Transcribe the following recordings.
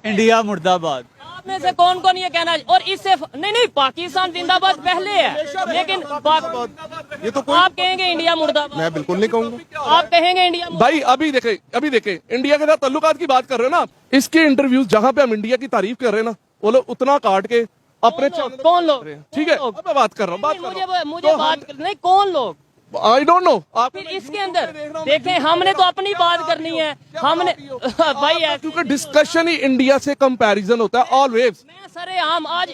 India मुर्दाबाद। आप में से कौन कौन ये कहना, और इससे नहीं पाकिस्तान जिंदाबाद पहले है, लेकिन ये तो आप कहेंगे इंडिया मुर्दाबाद? मैं बिल्कुल नहीं कहूंगा। आप कहेंगे इंडिया भाई अभी देखे इंडिया के साथ ताल्लुकात की बात कर रहे हो ना, इसके इंटरव्यूज जहां पे हम इंडिया की तारीफ कर रहे हैं ना, वो लोग उतना काट के अपने कौन लोग? ठीक है, अब मैं बात कर रहा हूँ, मुझे बात नहीं, कौन लोग? I don't know. आप फिर इसके अंदर देखें, हमने तो अपनी बात करनी है, हमने भाई क्योंकि डिस्कशन ही इंडिया से कंपैरिजन होता है ऑलवेज। मैं सरे आम आज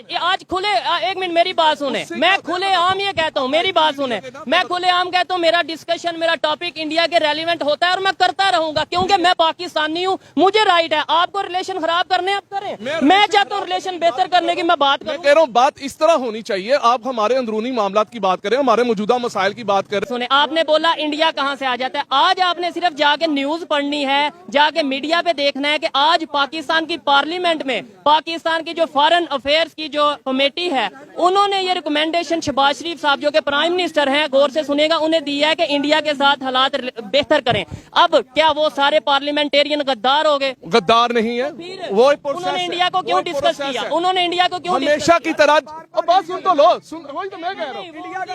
खुले, एक मिनट मेरी बात सुने, मैं खुले आम ये कहता हूँ, मेरी बात सुने, मैं खुले आम कहता हूँ, मेरा डिस्कशन, मेरा टॉपिक इंडिया के रेलिवेंट होता है और मैं करता रहूंगा, क्योंकि मैं पाकिस्तानी हूँ, मुझे राइट है। आपको रिलेशन खराब करने आप करें, मैं चाहता हूँ रिलेशन बेहतर करने की मैं बात मैं कह रहा हूँ बात इस तरह होनी चाहिए। आप हमारे अंदरूनी मामला की बात करें, हमारे मौजूदा मसाइल की बात करें। सुने, आपने बोला इंडिया कहां से आ जाता है, आज आपने सिर्फ जाके न्यूज पढ़नी है, जाके मीडिया पे देखना है कि आज पाकिस्तान की पार्लियामेंट में पाकिस्तान की जो फॉरेन अफेयर्स की जो कमेटी है, उन्होंने ये रिकमेंडेशन शहबाज शरीफ साहब जो कि प्राइम मिनिस्टर हैं, गौर से सुनेगा, उन्हें दिया है कि इंडिया के साथ हालात बेहतर करें। अब क्या वो सारे पार्लियामेंटेरियन गद्दार हो गए? गद्दार नहीं है वो। उन्होंने इंडिया को क्यों डिस्कस किया? उन्होंने इंडिया को क्यों हमेशा की तरह? अब बात सुन तो लो, वही तो मैं कह रहा हूँ।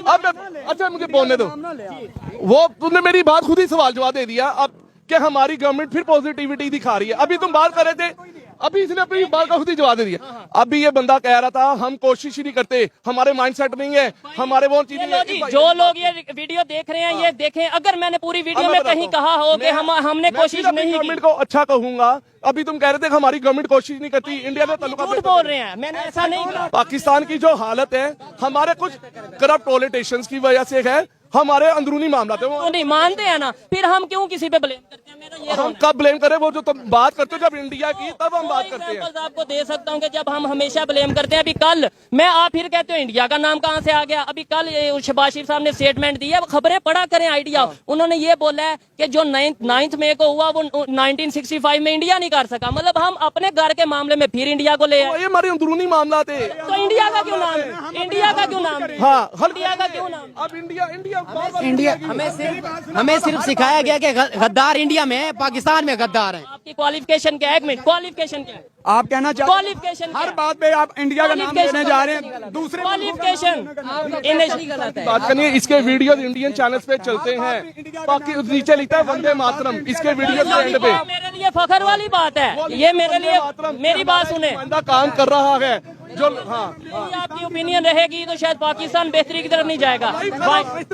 अब अच्छा मुझे बोलने दो, वो तुमने मेरी बात खुद ही सवाल जवाब दे दिया। अब क्या हमारी गवर्नमेंट फिर पॉजिटिविटी दिखा रही है? अभी तुम बात कर रहे थे, अभी इसने अपनी बात का खुद ही जवाब दे दिया। अभी ये बंदा कह रहा था हम कोशिश ही नहीं करते, हमारे माइंडसेट नहीं है, हमारे वो चीजें। जो लोग ये वीडियो देख रहे हैं ये देखें, अगर मैंने पूरी वीडियो में कहीं कहा हो कि हमने कोशिश नहीं की, गवर्नमेंट को अच्छा कहूंगा। अभी तुम कह रहे थे हमारी गवर्नमेंट कोशिश नहीं करती, इंडिया में झूठ बोल रहे हैं, मैंने ऐसा नहीं कहा। पाकिस्तान की जो हालत है हमारे कुछ करप्ट पॉलिटिशियंस की वजह से है, हमारे अंदरूनी मामला थे वो नहीं मानते हैं ना, फिर हम क्यों किसी पे ब्लेम करते हैं? मेरा ये हम कब ब्लेम करें? वो जो तुम बात करते हो जब इंडिया की, तब हम बात करते हैं। आपको दे सकता हूँ कि जब हम हमेशा ब्लेम करते हैं, अभी कल मैं आप फिर कहते हो इंडिया का नाम कहाँ से आ गया? अभी कल शहबाज शरीफ साहब ने स्टेटमेंट दी है, खबरें पढ़ा करें आइडिया। उन्होंने ये बोला है कि जो 9 मई को हुआ वो 1965 में इंडिया नहीं कर सका, मतलब हम अपने घर के मामले में फिर इंडिया को ले आए। ये हमारे अंदरूनी मामला थे, तो इंडिया का क्यों नाम है? इंडिया का क्यों नाम है? हाँ, इंडिया का क्यों नाम? अब इंडिया हमें सिर्फ सिखाया गया कि गद्दार इंडिया में है, पाकिस्तान में गद्दार है। आपकी क्वालिफिकेशन क्या है? एक मिनट, क्वालिफिकेशन क्या है? आप कहना चाहते क्वालिफिकेशन हर बात पे आप इंडिया का नाम लेने जा रहे हैं, दूसरे क्वालिफिकेशन बात करनी है। इसके वीडियो इंडियन चैनल्स पे चलते हैं, बाकी नीचे लिखता है वंदे मातरम, इसके वीडियो के एंड पे। मेरे लिए फखर वाली बात है ये, मेरे लिए। मेरी बात सुने, बंदा काम कर रहा है जो। हाँ, आपकी ओपिनियन रहेगी तो शायद पाकिस्तान बेहतरी की तरफ नहीं जाएगा। फर्स्ट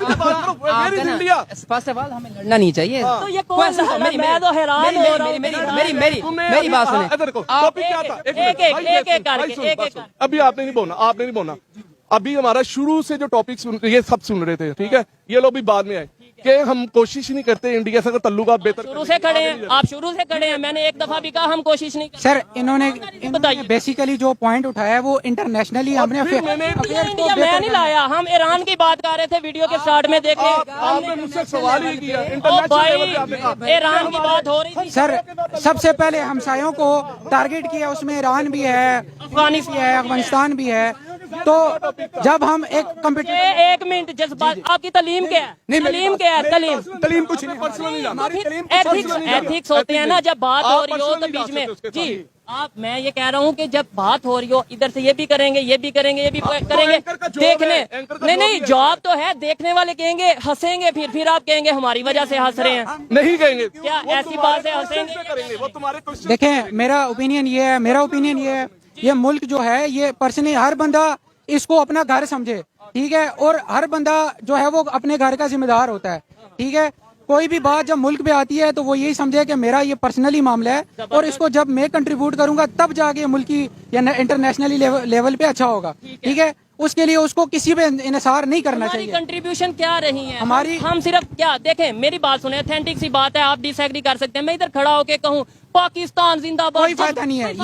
ऑफ ऑल हमें लड़ना नहीं चाहिए। तो ये कौन सा? मैं तो हैरान हो रहा हूँ। मेरी बात सुने, एक अभी आपने नहीं बोलना। अभी हमारा शुरू से जो टॉपिक ये सब सुन रहे थे, ठीक है, ये लोग भी बाद में आए कि हम कोशिश नहीं करते इंडिया से तल्लुकात बेहतर। शुरू से खड़े हैं आप, शुरू से खड़े हैं। मैंने एक दफा भी कहा हम कोशिश नहीं करते। सर इन्होंने बेसिकली जो पॉइंट उठाया है वो इंटरनेशनली हमने इंडिया मैं नहीं लाया, हम ईरान की बात कर रहे थे वीडियो के स्टार्ट में। देखे आपने मुझसे सवाल ही किया, ईरान की बात हो रही थी। सर सबसे पहले हमसायों को टारगेट किया, उसमें ईरान भी है, अफगानिस्तान भी है। तो जब हम एक मिनट जज्बात, आपकी तालीम क्या है? तालीम क्या है? तलीम कुछ नहीं, पर्सनल एथिक्स होते हैं ना, जब बात हो रही हो तो बीच में जी आप, मैं ये कह रहा हूँ कि जब बात हो रही हो, इधर से ये भी करेंगे, ये भी करेंगे, ये भी करेंगे, देखने नहीं जॉब तो है, देखने वाले कहेंगे हंसेंगे, फिर आप कहेंगे हमारी वजह से हंस रहे हैं। नहीं कहेंगे क्या ऐसी बात से हंसेंगे? वो तुम्हारे देखें, मेरा ओपिनियन ये है, ये मुल्क जो है ये पर्सनली हर बंदा इसको अपना घर समझे, ठीक है, और हर बंदा जो है वो अपने घर का जिम्मेदार होता है, ठीक है। कोई भी बात जब मुल्क पे आती है तो वो यही समझे कि मेरा ये पर्सनली मामला है और इसको जब मैं कंट्रीब्यूट करूंगा तब जाके मुल्की या इंटरनेशनली लेवल पे अच्छा होगा, ठीक है। उसके लिए उसको किसी पे इनसार नहीं करना चाहिए। कंट्रीब्यूशन क्या रही है हमारी? हम सिर्फ क्या देखें, मेरी बात सुने, ऑथेंटिक सी बात है, आप डिसएग्री कर सकते हैं, मैं इधर खड़ा होके कहूँ पाकिस्तान जिंदाबाद, कोई फायदा नहीं है।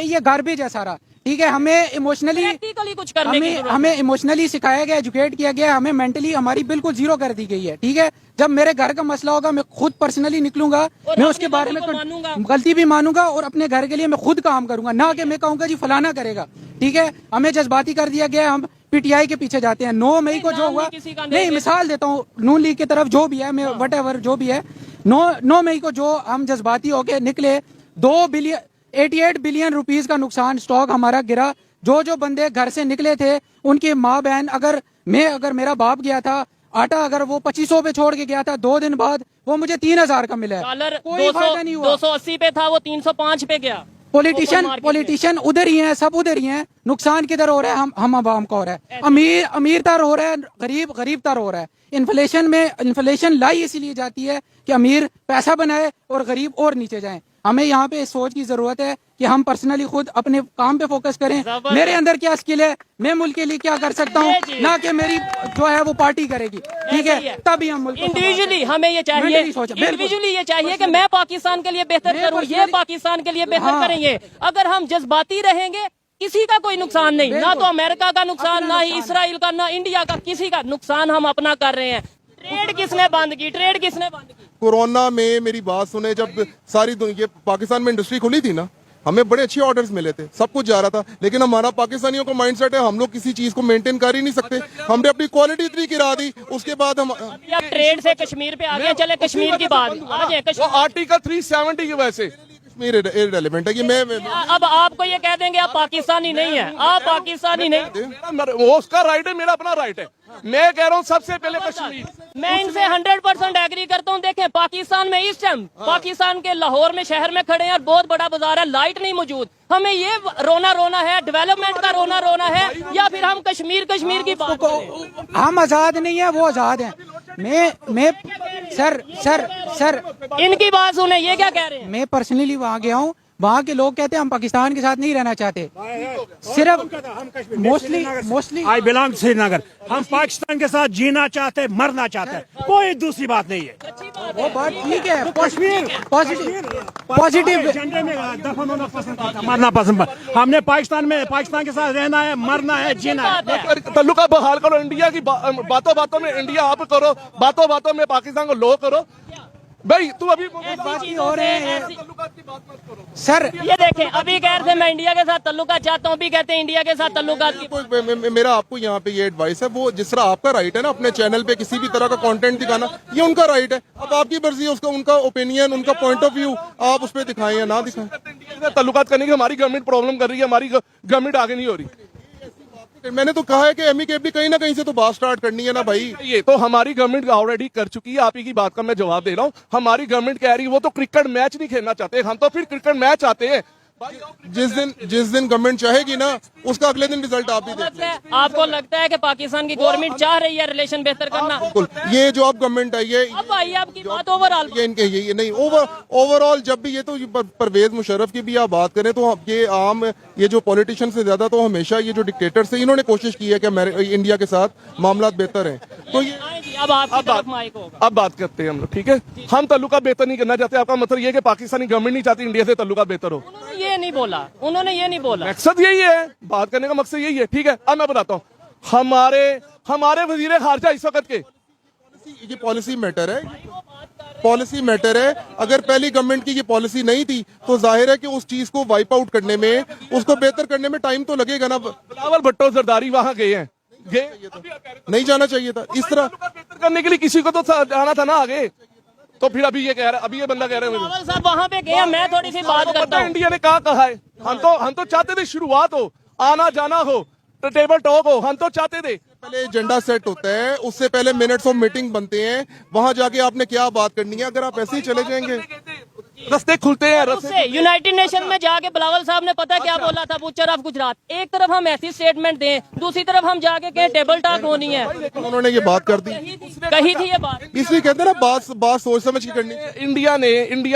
ये गार्बेज है सारा, ठीक है। हमें इमोशनली कुछ करने की हमें इमोशनली सिखाया गया, एजुकेट किया गया, हमें मेंटली हमारी बिल्कुल जीरो कर दी गई है, ठीक है। जब मेरे घर का मसला होगा मैं खुद पर्सनली निकलूंगा, मैं उसके बारे में गलती भी मानूंगा और अपने घर के लिए मैं खुद काम करूंगा, ना कि मैं कहूंगा जी फलाना करेगा, ठीक है। हमें जज्बाती कर दिया गया, हम पीटीआई के पीछे जाते हैं। 9 मई को जो हुआ, नहीं मिसाल देता हूँ, नून लीग की तरफ जो भी है, मैं वट एवर जो भी है, 9 मई को जो हम जज्बाती होके निकले, 2 बिलियन 88 बिलियन रुपीस का नुकसान, स्टॉक हमारा गिरा। जो बंदे घर से निकले थे उनकी माँ बहन, अगर मेरा बाप गया था, आटा अगर वो 2500 पे छोड़ के गया था, 2 दिन बाद वो मुझे 3000 का मिला है। डॉलर कोई फायदा नहीं हुआ। 280 पे था, वो 305 पे गया। पॉलिटिशियन उधर ही हैं, सब उधर ही हैं। नुकसान किधर हो रहा है? हम आवाम का हो रहा है। अमीर तर हो रहा है, गरीब तर हो रहा है। इन्फ्लेशन लाई इसीलिए जाती है कि अमीर पैसा बनाए और गरीब और नीचे जाए। हमें यहाँ पे इस सोच की जरूरत है कि हम पर्सनली खुद अपने काम पे फोकस करें। मेरे अंदर क्या स्किल है, मैं मुल्क के लिए क्या कर सकता हूँ, ना कि मेरी जो है वो पार्टी करेगी। ठीक है, तभी हम मुल्क इंडिविजुअली हमें ये चाहिए, इंडिविजुअली ये चाहिए कि मैं पाकिस्तान के लिए बेहतर करूँ, ये पाकिस्तान के लिए बेहतर करेंगे। अगर हम जज्बाती रहेंगे, किसी का कोई नुकसान नहीं, ना तो अमेरिका का नुकसान, ना ही इसराइल का, ना इंडिया का, किसी का नुकसान हम अपना कर रहे हैं। ट्रेड किसने बंद की? कोरोना में मेरी बात सुने, जब सारी ये पाकिस्तान में इंडस्ट्री खुली थी ना, हमें बड़े अच्छे ऑर्डर्स मिले थे, सब कुछ जा रहा था, लेकिन हमारा पाकिस्तानियों का माइंडसेट है हम लोग किसी चीज को मेंटेन कर ही नहीं सकते। हमने अपनी क्वालिटी इतनी गिरा दी, उसके बाद हम अब ट्रेड से कश्मीर पे आ गए। चले कश्मीर की बात आ जाए। वो आर्टिकल 370 की वजह से कश्मीर इररिलेवेंट है कि मैं अब आपको ये कह देंगे आप पाकिस्तानी नहीं है, आप पाकिस्तानी नहीं। वो उसका राइट है, मेरा अपना राइट है। मैं कह रहा हूँ सबसे पहले कश्मीर। मैं इनसे 100% एग्री करता हूँ। देखें, पाकिस्तान में इस टाइम पाकिस्तान के लाहौर में शहर में खड़े हैं और बहुत बड़ा बाजार है, लाइट नहीं मौजूद। हमें ये रोना है, डेवलपमेंट का रोना है, या फिर हम कश्मीर की बात करें? हम आजाद नहीं है, वो आजाद है। मैं सर इनकी बात सुने, ये क्या कह रहे हैं? मैं पर्सनली वहाँ गया हूँ, वहाँ के लोग कहते हैं हम पाकिस्तान के साथ नहीं रहना चाहते। सिर्फ मोस्टली आई बिलोंग श्रीनगर। हम पाकिस्तान के साथ जीना चाहते, मरना चाहते, कोई दूसरी बात नहीं है। वो बात ठीक है, कश्मीर पॉजिटिव झंडे में दफन होना पसंद करता, मरना पसंद। हमने पाकिस्तान के साथ रहना है, मरना है, जीना है। तल्लुका बहाल करो। इंडिया की बातों में इंडिया आप करो, बातों में पाकिस्तान को लो करो। भाई तू अभी बात ही हो रहे हैं सर। ये देखें, अभी कह रहे थे मैं इंडिया के साथ तल्लुकात चाहता हूँ, अभी कहते हैं इंडिया के साथ तल्लुकात की। मेरा आपको यहाँ पे ये एडवाइस है, वो जिस तरह आपका राइट है ना अपने चैनल पे किसी भी तरह का कंटेंट दिखाना, ये उनका राइट है। अब आपकी मर्जी है, उसका उनका ओपिनियन, उनका पॉइंट ऑफ व्यू आप उस पर दिखाएं या ना दिखाएं। तल्लुकात करने की हमारी गवर्नमेंट प्रॉब्लम कर रही है, हमारी गवर्नमेंट आगे नहीं हो रही। मैंने तो कहा है कि एमिकेबली कहीं ना कहीं से तो बात स्टार्ट करनी है ना भाई। ये तो हमारी गवर्नमेंट ऑलरेडी कर चुकी है। आप ही की बात का मैं जवाब दे रहा हूँ। हमारी गवर्नमेंट कह रही है वो तो क्रिकेट मैच नहीं खेलना चाहते, हम तो फिर क्रिकेट मैच आते हैं। जिस दिन गवर्नमेंट चाहेगी ना, उसका अगले दिन रिजल्ट आप भी देख लें। आपको लगता है कि पाकिस्तान की गवर्नमेंट चाह रही है रिलेशन बेहतर करना? बिल्कुल, ये जो अब गवर्नमेंट है, ये अब आइए आपकी बात ओवरऑल, ये इनके ये नहीं ओवरऑल जब भी ये तो परवेज मुशर्रफ की भी आप बात करें तो ये जो पॉलिटिशियन से ज्यादा तो हमेशा ये जो डिक्टेटर्स थे, इन्होंने कोशिश की है कि इंडिया के साथ मामला बेहतर है। तो ये अब बात करते हैं हम लोग, ठीक है। हम तल्लुका बेहतर नहीं करना चाहते। आपका मतलब ये है कि पाकिस्तानी गवर्नमेंट नहीं चाहती इंडिया से तल्लुका बेहतर हो? उन्होंने ये नहीं बोला। मकसद यही है, बात करने का मकसद यही है, ठीक है। अब मैं बताता हूँ, हमारे वजीर खारजा इस वक्त के, ये पॉलिसी मैटर है। अगर पहली गवर्नमेंट की ये पॉलिसी नहीं थी तो जाहिर है कि उस चीज को वाइप आउट करने में, उसको बेहतर करने में टाइम तो लगेगा ना। बिलावल भुट्टो जरदारी वहां गए हैं, नहीं जाना चाहिए था इस तरह बेहतर करने के लिए। किसी को तो जाना था ना आगे। तो फिर अभी ये कह रहा है, अभी ये बंदा कह रहा है बिलावल साहब वहाँ पे गए, मैं थोड़ी सी बात करता हूँ। इंडिया ने कहा है, हम तो चाहते थे शुरुआत हो, आना जाना हो, टेबल टॉक हो, हम तो चाहते थे। पहले एजेंडा सेट होता है, उससे पहले मिनट्स ऑफ मीटिंग बनते हैं, वहां जाके आपने क्या बात करनी है। अगर आप ऐसे ही चले जाएंगे, रास्ते खुलते हैं। उससे यूनाइटेड नेशन में जाके बिलावल साहब ने पता क्या बोला था, बूचर ऑफ गुजरात। एक तरफ हम ऐसी स्टेटमेंट दें, दूसरी तरफ हम जाके कहें टेबल टॉक होनी है। उन्होंने ये बात कर दी, कही थी ये बात। इसलिए कहते हैं ना बात सोच समझ के करनी। इंडिया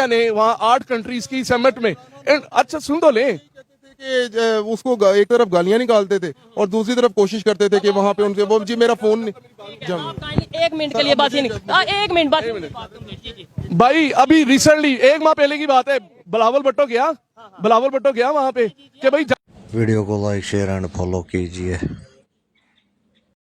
ने वहाँ 8 कंट्रीज की समिट में, अच्छा सुन तो ले, कि उसको एक तरफ गालियां निकालते थे और दूसरी तरफ कोशिश करते थे कि वहां पे उनसे वो जी मेरा फोन नहीं। 1 मिनट के लिए बात ही नहीं, 1 मिनट बात भाई। अभी रिसेंटली 1 माह पहले की बात है, बिलावल भुट्टो गया वहां पे कि भाई। वीडियो को लाइक शेयर एंड फॉलो कीजिए।